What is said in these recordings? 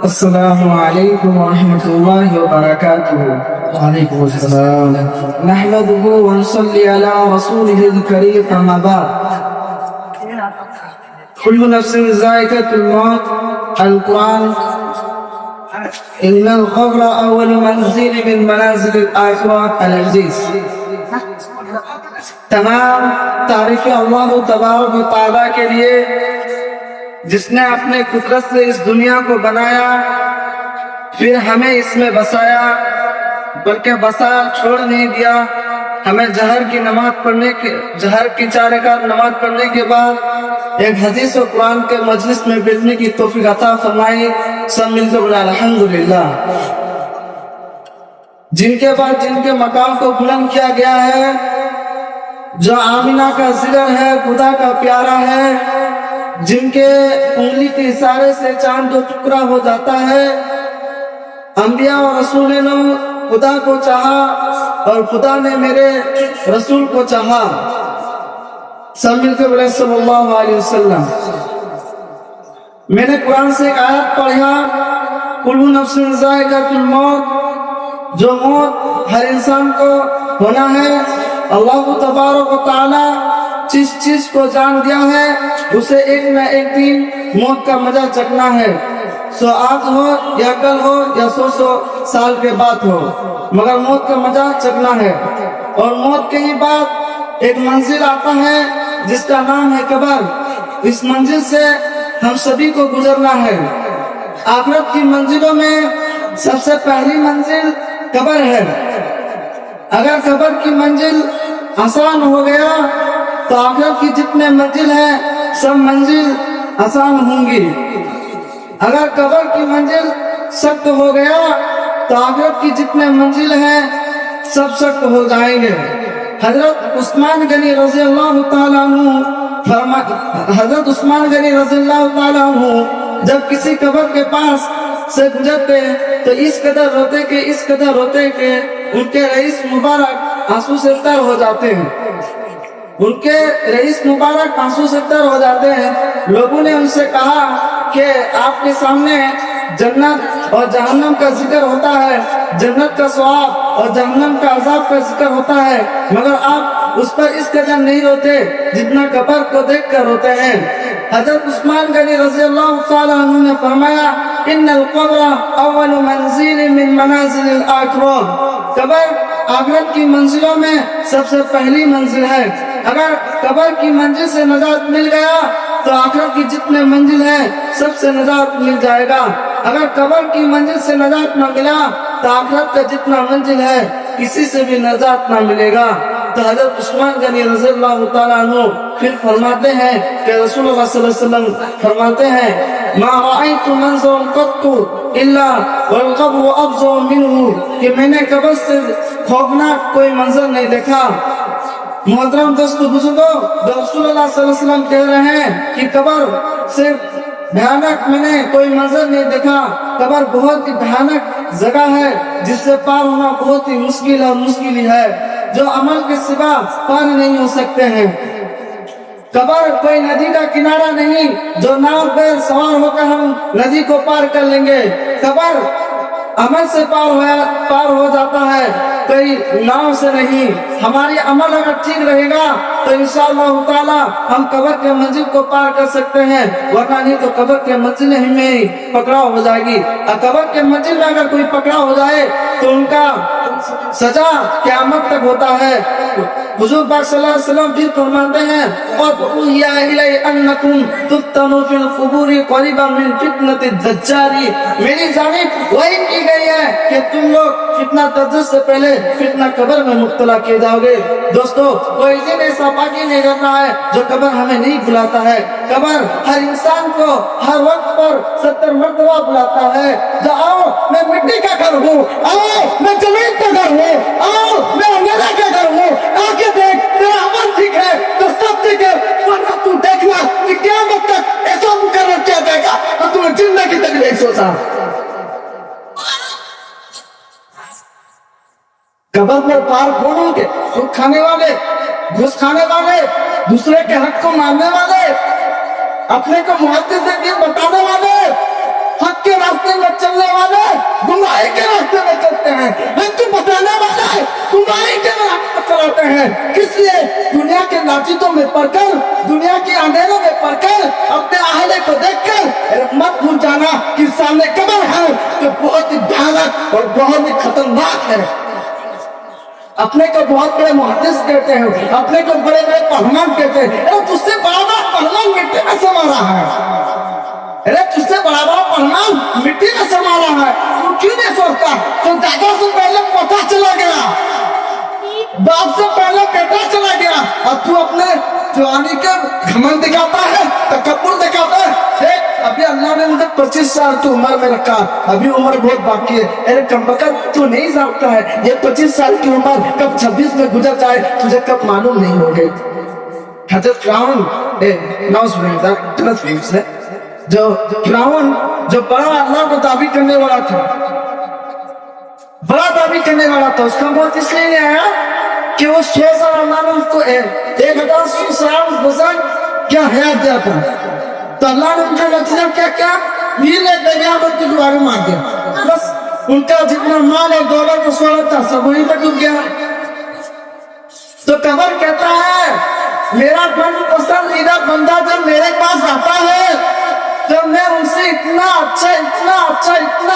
السلام علیکم ورحمۃ اللہ وبرکاتہ۔ وعلیکم السلام۔ نحمده ونصلي على رسوله الكريم اما بعد۔ كل نفس ذائقة الموت، القرآن۔ ان القبر اول منزل من منازل الآخرة العزیز۔ تمام تعریف اللہ تبارک و تعالیٰ کے لیے جس نے اپنے قدرت سے اس دنیا کو بنایا، پھر ہمیں اس میں بسایا، بلکہ بسا چھوڑ نہیں دیا۔ ہمیں جہر کی چار رکعت نماز پڑھنے کے بعد ایک حدیث و قرآن کے مجلس میں بیٹھنے کی توفیق عطا فرمائی۔ سب مل کر بولا الحمدللہ۔ جن کے بعد جن کے مقام کو بلند کیا گیا ہے، جو آمینہ کا ذکر ہے، خدا کا پیارا ہے، جن کے انگلی کے اشارے سے چاند دو ٹکڑا ہو جاتا ہے، انبیاء اور رسولوں نے خدا کو چاہا اور خدا نے میرے رسول کو چاہا۔ سب مل کے بولے صلی اللہ علیہ وسلم۔ میں نے قرآن سے ایک آیت پڑھا، کل نفس ذائقۃ الموت، جو موت ہر انسان کو ہونا ہے۔ اللہ تبارک و تعالی جس چیز کو جان دیا ہے اسے ایک نہ ایک دن موت کا مزہ چکھنا ہے، سو آج ہو یا کل ہو یا سو سال کے بعد ہو، مگر موت کا مزہ چکھنا ہے۔ اور موت کے ہی بعد ایک منزل آتا ہے جس کا نام ہے قبر۔ اس منزل سے ہم سبھی کو گزرنا ہے۔ آخرت کی منزلوں میں سب سے پہلی منزل قبر ہے۔ اگر قبر کی منزل آسان ہو گیا تو آخرت کی جتنے منزل ہیں سب منزل آسان ہوں گی۔ اگر قبر کی منزل سخت ہو گیا تو آخرت کی جتنے منزل ہیں سب سخت ہو جائیں گے۔ حضرت عثمان غنی رضی اللہ تعالیٰ عنہ جب کسی قبر کے پاس سے گزرتے تو اس قدر روتے کہ ان کے رئیس مبارک آنسو سے تر ہو جاتے ہیں۔ لوگوں نے ان سے کہا کہ آپ کے سامنے جنت اور جہنم کا ذکر ہوتا ہے، جنت کا ثواب اور جہنم کا عذاب کا ذکر ہوتا ہے، مگر آپ اس پر اس قدر نہیں روتے جتنا قبر کو دیکھ کر روتے ہیں۔ حضرت عثمان غنی رضی اللہ تعالیٰ عنہ نے فرمایا ان القبر اول منزل من منازل الآخرہ، قبر آخرت کی منزلوں میں سب سے پہلی منزل ہے۔ اگر قبر کی منزل سے نجات مل گیا تو آخرت کی جتنے منزل ہیں سب سے نجات مل جائے گا۔ اگر قبر کی منزل سے نجات نہ ملا تو آخرت کا جتنا منزل ہے کسی سے بھی نجات نہ ملے گا۔ تو حضرت عثمان غنی رضی اللہ تعالیٰ عنہ پھر فرماتے ہیں کہ رسول اللہ صلی اللہ علیہ وسلم فرماتے ہیں ما رأيت منظرا قط الا والقبر افظع منه، کہ میں نے قبر سے خوفناک کوئی منظر نہیں دیکھا۔ محترم دوستو بزرگو، رسول اللہ صلی اللہ علیہ وسلم کہہ رہے ہیں کہ قبر سے بھیانک میں نے کوئی منظر نہیں دیکھا۔ قبر بہت ہی بھیانک جگہ ہے جس سے پار ہونا بہت ہی مشکل ہی ہے، جو عمل کے سوا پار نہیں ہو سکتے ہیں۔ قبر کوئی ندی کا کنارہ نہیں جو ناؤ پہ سوار ہو کر ہم ندی کو پار کر لیں گے۔ قبر عمل سے پار ہو جاتا ہے، کوئی ناؤ سے نہیں۔ ہماری عمل اگر ٹھیک رہے گا تو انشاءاللہ تعالی ہم قبر کے منزل کو پار کر سکتے ہیں، ورنہ نہیں تو قبر کے منزل ہمیں پکڑاؤ ہو جائے گی۔ اور قبر کے منزل میں اگر کوئی پکڑا ہو جائے تو ان کا سزا قیامت تک ہوتا ہے۔ حضور پاک صلی اللہ علیہ وسلم بھی فرماتے ہیں وَأُوحِيَ إِلَيَّ أَنَّكُمْ تُفْتَنُوا فِي الْقُبُورِ قَرِيبًا مِنْ فِتْنَةِ الدَّجَّالِ، میری جانب وحی کی گئی ہے کہ تم لوگ فتنہ دجال سے پہلے فتنہ قبر میں مبتلا کیے جاؤ گے۔ دوستو، کوئی دن ایسا باقی نہیں رہتا ہے جو قبر ہمیں نہیں بلاتا ہے۔ قبر ہر انسان کو ہر وقت پر 70 مرتبہ بلاتا ہے، جو آؤ میں مٹی کا گھر ہوں، آؤ میں زمین کا گھر ہوں، آؤ میں اندھیرے کا گھر ہوں، آ کے دیکھ कब्र पर पार कौन होंगे? सुख खाने वाले, घूस खाने वाले, दूसरे के हक को मारने वाले, अपने को मुहद्दिस दीन बताने वाले, हक के रास्ते में चलने वाले, गुमराही के रास्ते में चलते हैं, हक को बताने वाले गुमराही के रास्ते पर चलाते हैं। किस लिए? दुनिया के नाचितों में पढ़कर, दुनिया के अंधेरों में पढ़कर, अपने आहले को देखकर मत भूल जाना कि सामने कब्र है जो बहुत ही भयानक और बहुत ही खतरनाक है। अपने को बहुत बड़े मुहद्दिस कहते हैं, अपने को बड़े बड़े पहलवान कहते हैं, अरे तुझसे बड़ा बड़ा पहलवान मिट्टी में समा रहा है, अरे तुझसे बड़ा बड़ा पहलवान मिट्टी में समा रहा है, तू क्यों नहीं सोचता? तो दादा से पहले पोता चला गया, बाप से पहले बेटा चला गया, अब तू अपने जवानी का घमंड दिखाता है, तकब्बुर दिखाता है। देख, अभी अल्लाह ने मुझे 25 साल की उम्र में रखा, अभी उम्र बहुत बाकी है। अरे कमबख्त, तू नहीं जानता है ये 25 साल की उम्र कब 26 में गुजर जाए तुझे कब मालूम नहीं होगी। हजरत फिरौन है जो फिरौन जो बड़ा अल्लाह को दावी करने वाला था, बड़ा दावी करने वाला था, उसका मौत इसलिए नहीं आया कि वो 100 साल अल्लाह ने उसको 1000 क्या हयात दिया था, तो अल्लाह ने उनका नतीजा क्या क्या के बारे में मार दिया। बस उनका जितना माल और दौलत दौलत था सब वहीं पर डूब गया। तो कब्र कहता है मेरा पसंदीदा बंदा जब मेरे पास आता है जब मैं उनसे इतना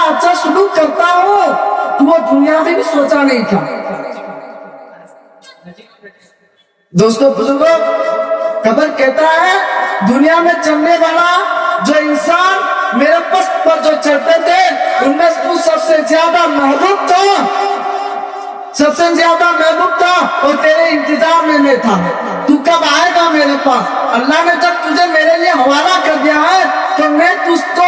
अच्छा सलूक करता हूँ तो वो दुनिया में भी सोचा नहीं था। दोस्तों बुजुर्गों, कब्र कहता है दुनिया में चलने वाला जो इंसान मेरे पस्त पर जो चढ़ते थे उनमें तू सबसे ज्यादा महबूब था, सबसे ज्यादा महबूब था और तेरे इंतजार में मैं था। तू कब आएगा मेरे पास? अल्लाह ने जब तुझे मेरे लिए हवाला कर दिया है तो मैं तुझको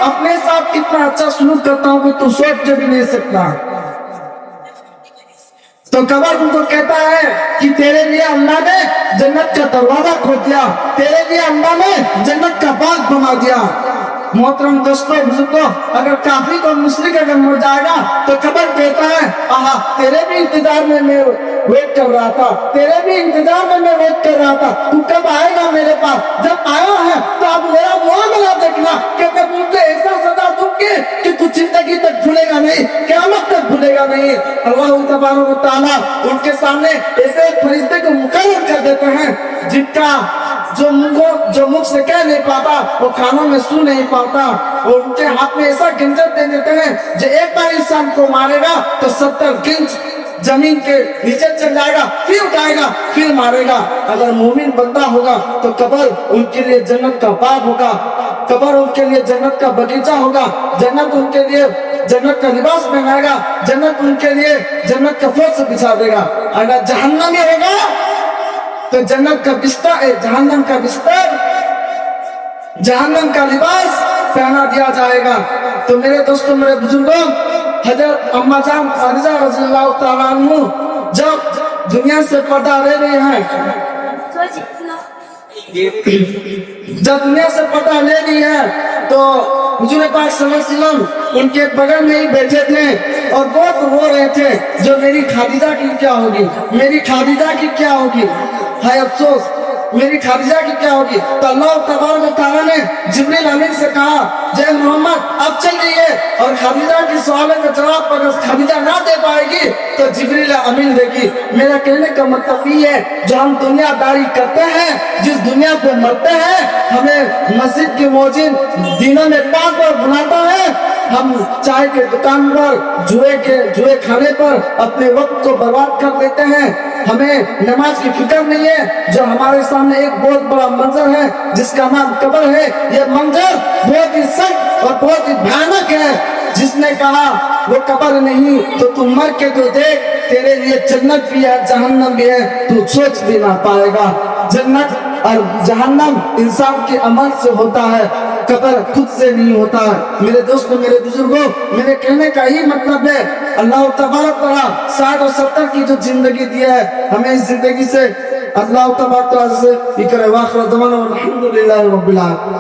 अपने साथ कितना अच्छा सलूक करता हूँ कि तू सोच के भी नहीं सकता। तो कब्र उनको कहता है कि तेरे लिए अल्लाह ने जन्नत का दरवाजा खोल दिया, तेरे लिए अल्लाह ने जन्नत का बाग बना दिया। मोहतरम दोस्तों बुजुर्गों, अगर काफी को मुश्रिक अगर मर जाएगा तो कब्र कहता है आहा तेरे भी इंतजार में मैं वेट कर रहा था, तेरे भी इंतजार में मैं वेट कर रहा था, तू कब आएगा मेरे पास? जब आया है तो अब मेरा मुआमला देखना कि मैं तुझे ऐसा सजा दूंगी कि तू जिंदगी तक भूलेगा नहीं, क़यामत तक भूलेगा नहीं। अल्लाह तबारक व तआला उनके सामने ऐसे फरिश्ते को मुकर्रर कर देते हैं जिनका जो मुख से कह नहीं पाता वो कानों में सुन नहीं पाता, और उनके हाथ में ऐसा गंजर दे देते हैं जो एक बार इंसान को मारेगा तो 70 गिंज जमीन के नीचे चल जाएगा, फिर उठाएगा, फिर मारेगा। अगर मोमिन बंदा होगा तो कब्र उनके लिए जन्नत का बाग होगा, कब्र उनके लिए जन्नत का बगीचा होगा, जन्नत उनके लिए जन्नत का लिबास पहनाएगा, जन्नत उनके लिए जन्नत का फर्श बिछा देगा। अगर जहन्नम में होगा तो जन्नत का बिस्तर, जहन्नम का बिस्तर, जहन्नम का लिबास पहना दिया जाएगा। तो मेरे दोस्तों, मेरे बुजुर्गों, हजरत अम्मा जान खादिजा रज़ियल्लाहु ताला अन्हु जब दुनिया से पर्दा ले रहे हैं, जब दुनिया से पर्दा ले रही है तो हुजूर पाक सल्लल्लाहु अलैहि वसल्लम उनके बगल में ही बैठे थे और बहुत रो रहे थे जो मेरी खादिजा की क्या होगी, मेरी खादिजा की क्या होगी, हाय अफसोस मेरी खादिजा की क्या होगी। तो अल्लाह तबारक व तआला ने जिब्रील अमीन से कहा जय मोहम्मद अब चल रही है, और खादिजा की सवालों का जवाब अगर खादिजा ना दे पाएगी तो जिब्रील अमीन देगी। मेरा कहने का मतलब ये है जो हम दुनियादारी करते हैं, जिस दुनिया पे मरते हैं, हमें मस्जिद की मौजिन दिनों में 5 बार बुलाता है, हम चाय के दुकान पर जुए खाने पर अपने वक्त को बर्बाद कर देते हैं, हमें नमाज की फिक्र नहीं है। जो हमारे सामने एक बहुत बड़ा मंजर है जिसका नाम कब्र है, ये मंजर बहुत ही सख्त और बहुत ही भयानक है। जिसने कहा वो कब्र नहीं तो तू मर के तो देख, तेरे लिए जन्नत भी है जहन्नम भी है, तू सोच भी ना पाएगा। जन्नत और जहन्नम इंसान के अमल से होता है, कब्र खुद से नहीं होता है। मेरे दोस्तों, मेरे बुजुर्गों, मेरे कहने का ही मतलब है अल्लाह तबारक तआला 60 और 70 की जो जिंदगी दी है, हमें इस जिंदगी से अल्लाह तबारक तआला से फिक्र है। वाखिर दवाना अल्हम्दुलिल्लाहि रब्बिल आलमीन।